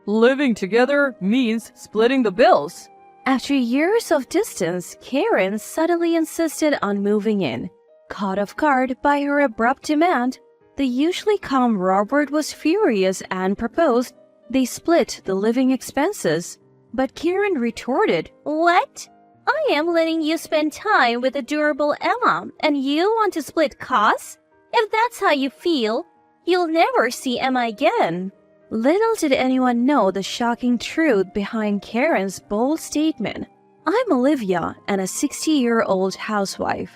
Living together means splitting the bills. After years of distance, Karen suddenly insisted on moving in. Caught off guard by her abrupt demand, the usually calm Robert was furious and proposed they split the living expenses. But Karen retorted, "What? I am letting you spend time with adorable Emma, and you want to split costs? If that's how you feel, you'll never see Emma again." Little did anyone know the shocking truth behind Karen's bold statement. I'm Olivia and a 60-year-old housewife.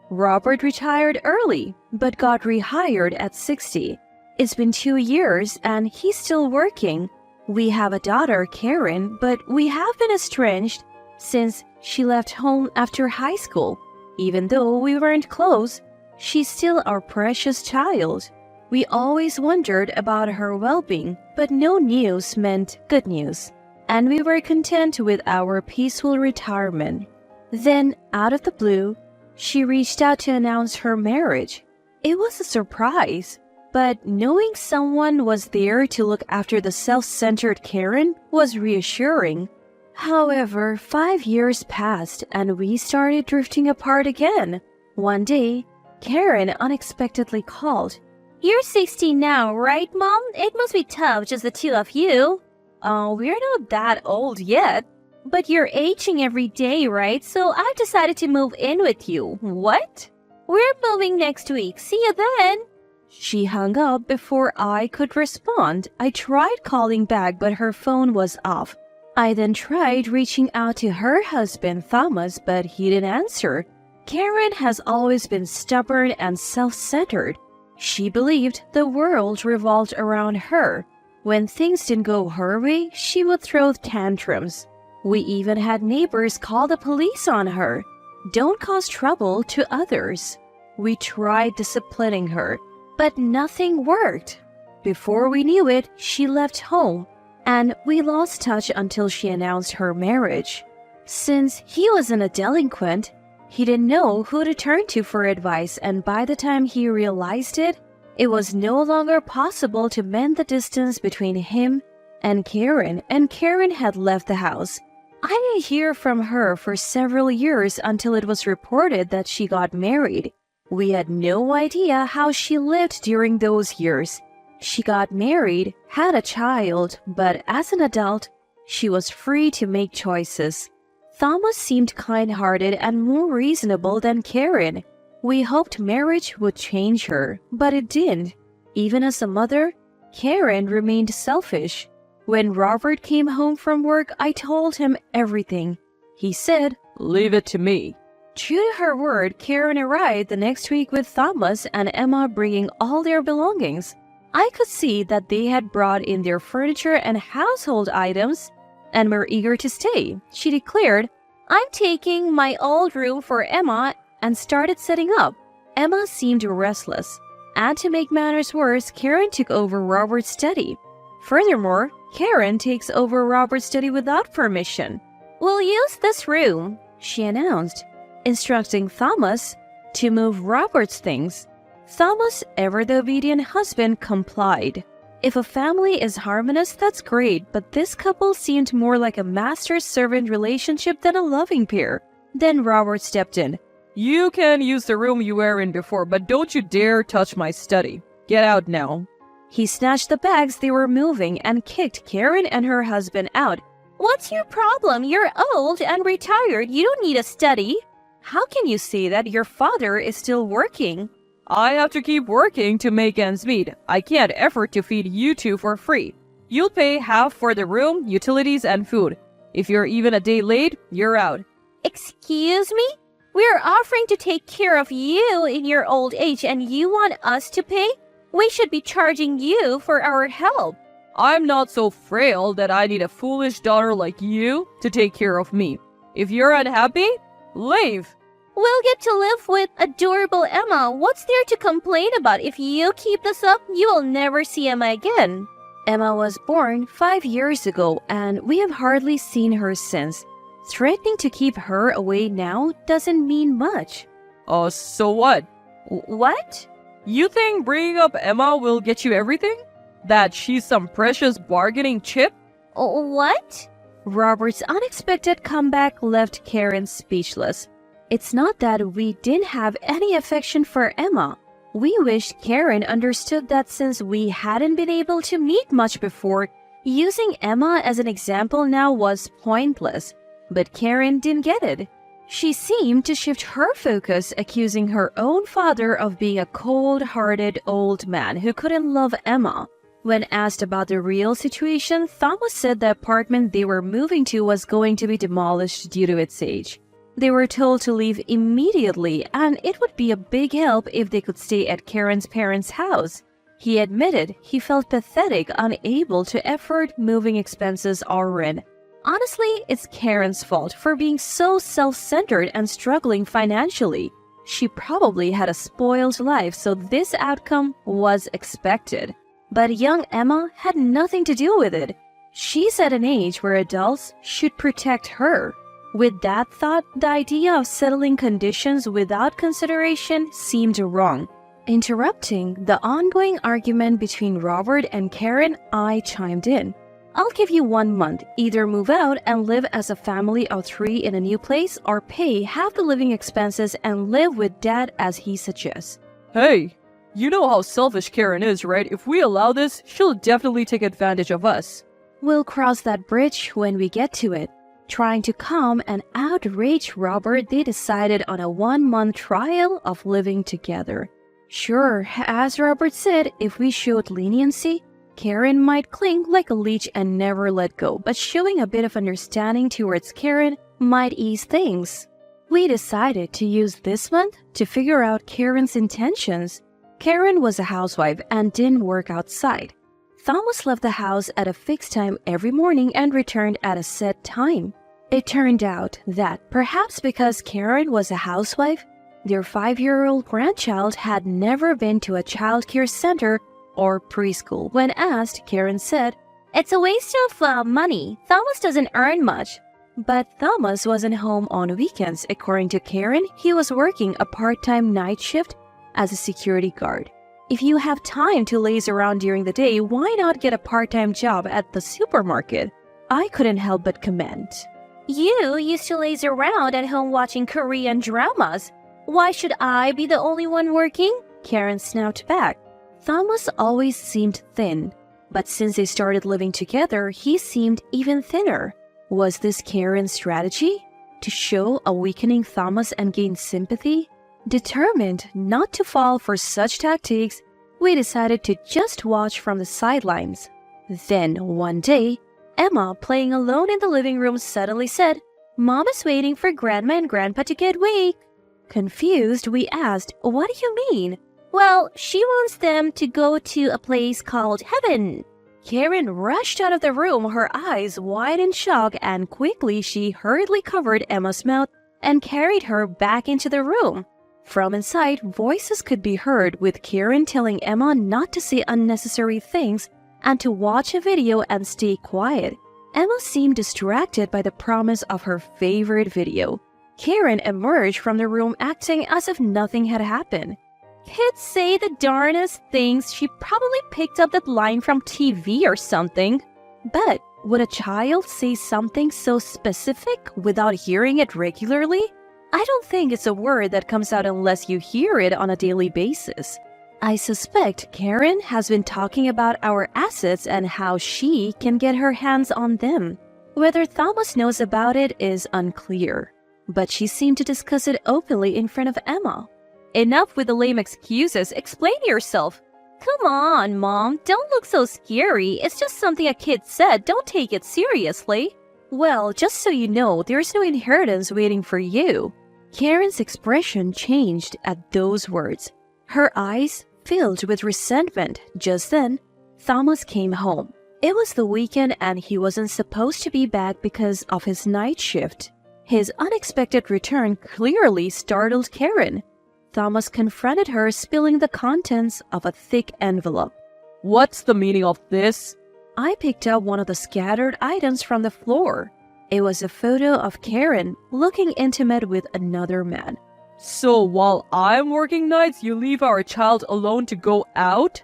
Robert retired early, but got rehired at 60. It's been 2 years and he's still working. We have a daughter, Karen, but we have been estranged since she left home after high school. Even though we weren't close, she's still our precious child. We always wondered about her well-being, but no news meant good news, and we were content with our peaceful retirement. Then, out of the blue, she reached out to announce her marriage. It was a surprise, but knowing someone was there to look after the self-centered Karen was reassuring. However, 5 years passed and we started drifting apart again. One day, Karen unexpectedly called. "You're 60 now, right, Mom? It must be tough, just the two of you." We're not that old yet. But you're aging every day, right? So I've decided to move in with you. What? We're moving next week. See you then. She hung up before I could respond. I tried calling back, but her phone was off. I then tried reaching out to her husband, Thomas, but he didn't answer. Karen has always been stubborn and self-centered. She believed the world revolved around her. When things didn't go her way, she would throw tantrums. We even had neighbors call the police on her. Don't cause trouble to others. We tried disciplining her, but nothing worked. Before we knew it, she left home, and we lost touch until she announced her marriage. Since he wasn't a delinquent, he didn't know who to turn to for advice, and by the time he realized it, it was no longer possible to mend the distance between him and Karen had left the house. I didn't hear from her for several years until it was reported that she got married. We had no idea how she lived during those years. She got married, had a child, but as an adult, she was free to make choices. Thomas seemed kind-hearted and more reasonable than Karen. We hoped marriage would change her, but it didn't. Even as a mother, Karen remained selfish. When Robert came home from work, I told him everything. He said, "Leave it to me." True to her word, Karen arrived the next week with Thomas and Emma bringing all their belongings. I could see that they had brought in their furniture and household items and were eager to stay. She declared, "I'm taking my old room for Emma," and started setting up. Emma seemed restless. And to make matters worse, Karen took over Robert's study. Furthermore, Karen takes over Robert's study without permission. "We'll use this room," she announced, instructing Thomas to move Robert's things. Thomas, ever the obedient husband, complied. If a family is harmonious, that's great, but this couple seemed more like a master-servant relationship than a loving pair. Then Robert stepped in. "You can use the room you were in before, but don't you dare touch my study. Get out now." He snatched the bags they were moving and kicked Karen and her husband out. "What's your problem? You're old and retired. You don't need a study." "How can you say that? Your father is still working." "I have to keep working to make ends meet. I can't afford to feed you two for free. You'll pay half for the room, utilities, and food. If you're even a day late, you're out." "Excuse me? We're offering to take care of you in your old age and you want us to pay? We should be charging you for our help." "I'm not so frail that I need a foolish daughter like you to take care of me. If you're unhappy, leave." "We'll get to live with adorable Emma. What's there to complain about? If you keep this up, you will never see Emma again." Emma was born 5 years ago and we have hardly seen her since. Threatening to keep her away now doesn't mean much. So what? What? You think bringing up Emma will get you everything? That she's some precious bargaining chip? What? Robert's unexpected comeback left Karen speechless. It's not that we didn't have any affection for Emma. We wished Karen understood that since we hadn't been able to meet much before, using Emma as an example now was pointless. But Karen didn't get it. She seemed to shift her focus, accusing her own father of being a cold-hearted old man who couldn't love Emma. When asked about the real situation, Thomas said the apartment they were moving to was going to be demolished due to its age. They were told to leave immediately, and it would be a big help if they could stay at Karen's parents' house. He admitted he felt pathetic, unable to afford moving expenses or rent. Honestly, it's Karen's fault for being so self-centered and struggling financially. She probably had a spoiled life, so this outcome was expected. But young Emma had nothing to do with it. She's at an age where adults should protect her. With that thought, the idea of settling conditions without consideration seemed wrong. Interrupting the ongoing argument between Robert and Karen, I chimed in. I'll give you 1 month. Either move out and live as a family of 3 in a new place, or pay half the living expenses and live with Dad as he suggests. Hey, you know how selfish Karen is, right? If we allow this, she'll definitely take advantage of us. We'll cross that bridge when we get to it. Trying to calm and outrage Robert, they decided on a 1-month trial of living together. Sure, as Robert said, if we showed leniency, Karen might cling like a leech and never let go, but showing a bit of understanding towards Karen might ease things. We decided to use this month to figure out Karen's intentions. Karen was a housewife and didn't work outside. Thomas left the house at a fixed time every morning and returned at a set time. It turned out that, perhaps because Karen was a housewife, their 5-year-old grandchild had never been to a childcare center or preschool. When asked, Karen said, "It's a waste of money. Thomas doesn't earn much." But Thomas wasn't home on weekends. According to Karen, he was working a part-time night shift as a security guard. If you have time to laze around during the day, why not get a part-time job at the supermarket? I couldn't help but comment. You used to laze around at home watching Korean dramas. Why should I be the only one working? Karen snapped back. Thomas always seemed thin, but since they started living together, he seemed even thinner. Was this Karen's strategy? To show a weakening Thomas and gain sympathy? Determined not to fall for such tactics, we decided to just watch from the sidelines. Then, one day, Emma, playing alone in the living room, suddenly said, "Mom is waiting for Grandma and Grandpa to get awake." Confused, we asked, "What do you mean?" "Well, she wants them to go to a place called heaven." Karen rushed out of the room, her eyes wide in shock, and quickly she hurriedly covered Emma's mouth and carried her back into the room. From inside, voices could be heard, with Karen telling Emma not to say unnecessary things and to watch a video and stay quiet. Emma seemed distracted by the promise of her favorite video. Karen emerged from the room acting as if nothing had happened. Kids say the darnest things. She probably picked up that line from TV or something. But would a child say something so specific without hearing it regularly? I don't think it's a word that comes out unless you hear it on a daily basis. I suspect Karen has been talking about our assets and how she can get her hands on them. Whether Thomas knows about it is unclear, but she seemed to discuss it openly in front of Emma. Enough with the lame excuses. Explain yourself. Come on, Mom. Don't look so scary. It's just something a kid said. Don't take it seriously. Well, just so you know, there's no inheritance waiting for you. Karen's expression changed at those words. Her eyes filled with resentment. Just then, Thomas came home. It was the weekend and he wasn't supposed to be back because of his night shift. His unexpected return clearly startled Karen. Thomas confronted her, spilling the contents of a thick envelope. What's the meaning of this? I picked up one of the scattered items from the floor. It was a photo of Karen looking intimate with another man. So while I'm working nights, you leave our child alone to go out?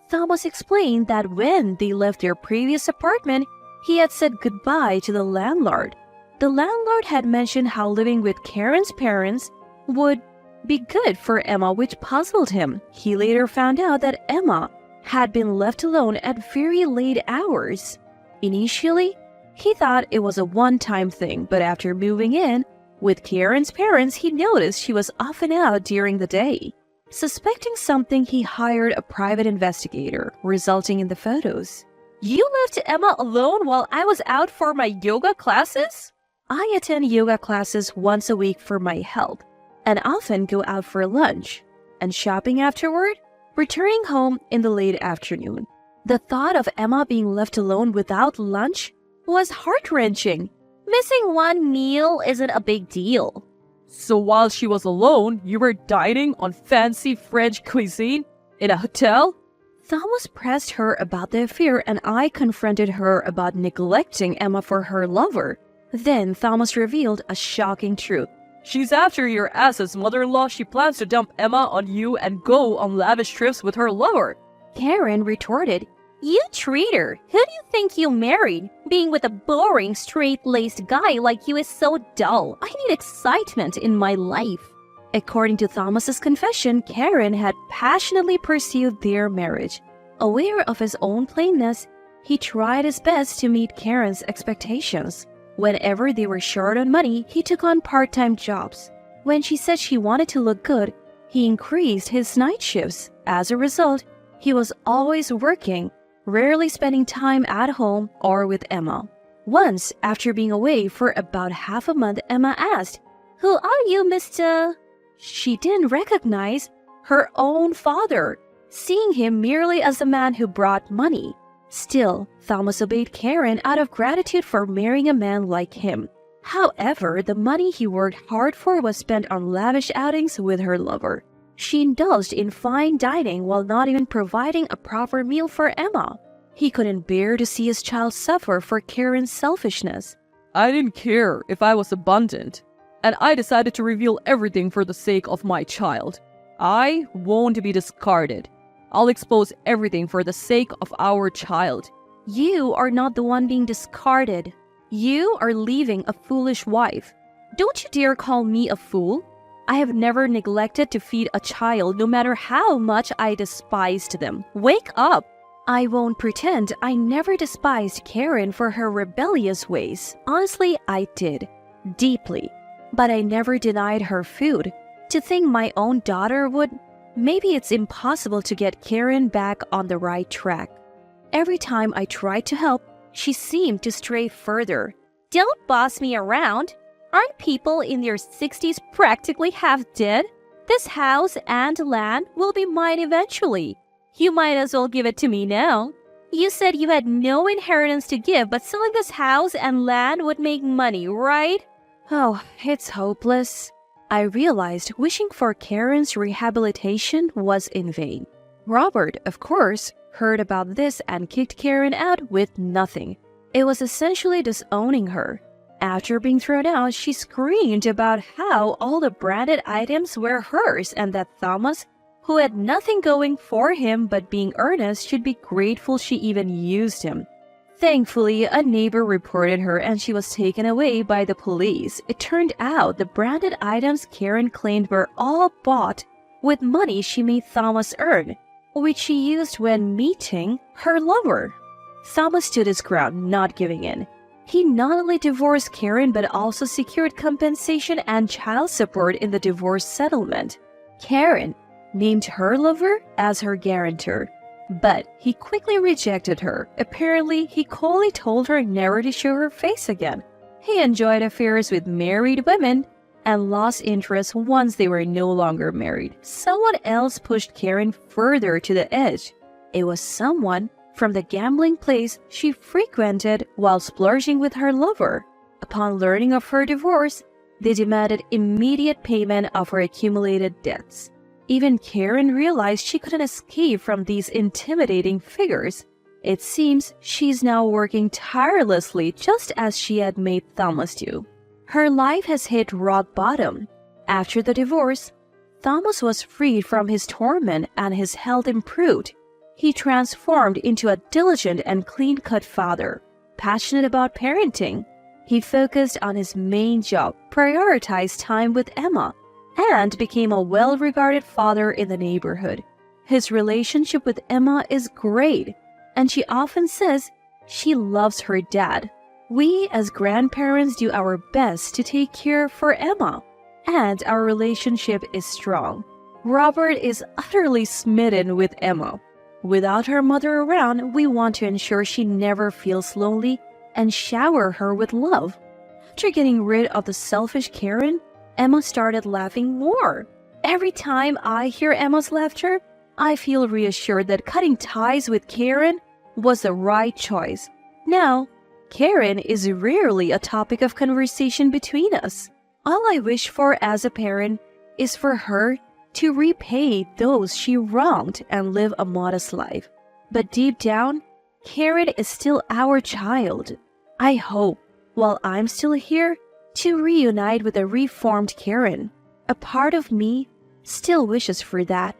Thomas explained that when they left their previous apartment, he had said goodbye to the landlord. The landlord had mentioned how living with Karen's parents would be good for Emma, which puzzled him. He later found out that Emma had been left alone at very late hours. Initially, he thought it was a one-time thing, but after moving in with Karen's parents, he noticed she was often out during the day. Suspecting something, he hired a private investigator, resulting in the photos. You left Emma alone while I was out for my yoga classes? I attend yoga classes once a week for my health, and often go out for lunch and shopping afterward, returning home in the late afternoon. The thought of Emma being left alone without lunch was heart-wrenching. Missing one meal isn't a big deal. So while she was alone, you were dining on fancy French cuisine in a hotel? Thomas pressed her about the affair, and I confronted her about neglecting Emma for her lover. Then Thomas revealed a shocking truth. She's after your ass's mother-in-law. She plans to dump Emma on you and go on lavish trips with her lover. Karen retorted, You traitor! Who do you think you married? Being with a boring, straight-laced guy like you is so dull. I need excitement in my life. According to Thomas's confession, Karen had passionately pursued their marriage. Aware of his own plainness, he tried his best to meet Karen's expectations. Whenever they were short on money, he took on part-time jobs. When she said she wanted to look good, he increased his night shifts. As a result, he was always working, rarely spending time at home or with Emma. Once, after being away for about half a month, Emma asked, Who are you, Mr.? She didn't recognize her own father, seeing him merely as the man who brought money. Still, Thomas obeyed Karen out of gratitude for marrying a man like him. However, the money he worked hard for was spent on lavish outings with her lover. She indulged in fine dining while not even providing a proper meal for Emma. He couldn't bear to see his child suffer for Karen's selfishness. I didn't care if I was abundant, and I decided to reveal everything for the sake of my child. I won't be discarded. I'll expose everything for the sake of our child. You are not the one being discarded. You are leaving a foolish wife. Don't you dare call me a fool. I have never neglected to feed a child, no matter how much I despised them. Wake up! I won't pretend I never despised Karen for her rebellious ways. Honestly, I did. Deeply. But I never denied her food. To think my own daughter would... Maybe it's impossible to get Karen back on the right track. Every time I tried to help, she seemed to stray further. Don't boss me around. Aren't people in their 60s practically half dead? This house and land will be mine eventually. You might as well give it to me now. You said you had no inheritance to give, but selling this house and land would make money, right? Oh, it's hopeless. I realized wishing for Karen's rehabilitation was in vain. Robert, of course, heard about this and kicked Karen out with nothing. It was essentially disowning her. After being thrown out, she screamed about how all the branded items were hers and that Thomas, who had nothing going for him but being earnest, should be grateful she even used him. Thankfully, a neighbor reported her and she was taken away by the police. It turned out the branded items Karen claimed were all bought with money she made Thomas earn, which she used when meeting her lover. Thomas stood his ground, not giving in. He not only divorced Karen but also secured compensation and child support in the divorce settlement. Karen named her lover as her guarantor. But he quickly rejected her. Apparently, he coldly told her never to show her face again. He enjoyed affairs with married women and lost interest once they were no longer married. Someone else pushed Karen further to the edge. It was someone from the gambling place she frequented while splurging with her lover. Upon learning of her divorce, they demanded immediate payment of her accumulated debts. Even Karen realized she couldn't escape from these intimidating figures. It seems she's now working tirelessly just as she had made Thomas do. Her life has hit rock bottom. After the divorce, Thomas was freed from his torment and his health improved. He transformed into a diligent and clean-cut father. passionate about parenting. He focused on his main job, prioritized time with Emma, and became a well-regarded father in the neighborhood. His relationship with Emma is great, and she often says she loves her dad. We as grandparents do our best to take care for Emma, and our relationship is strong. Robert is utterly smitten with Emma. Without her mother around, we want to ensure she never feels lonely and shower her with love. After getting rid of the selfish Karen, Emma started laughing more. Every time I hear Emma's laughter, I feel reassured that cutting ties with Karen was the right choice. Now, Karen is rarely a topic of conversation between us. All I wish for as a parent is for her to repay those she wronged and live a modest life. But deep down, Karen is still our child. I hope, while I'm still here, to reunite with a reformed Karen. A part of me still wishes for that.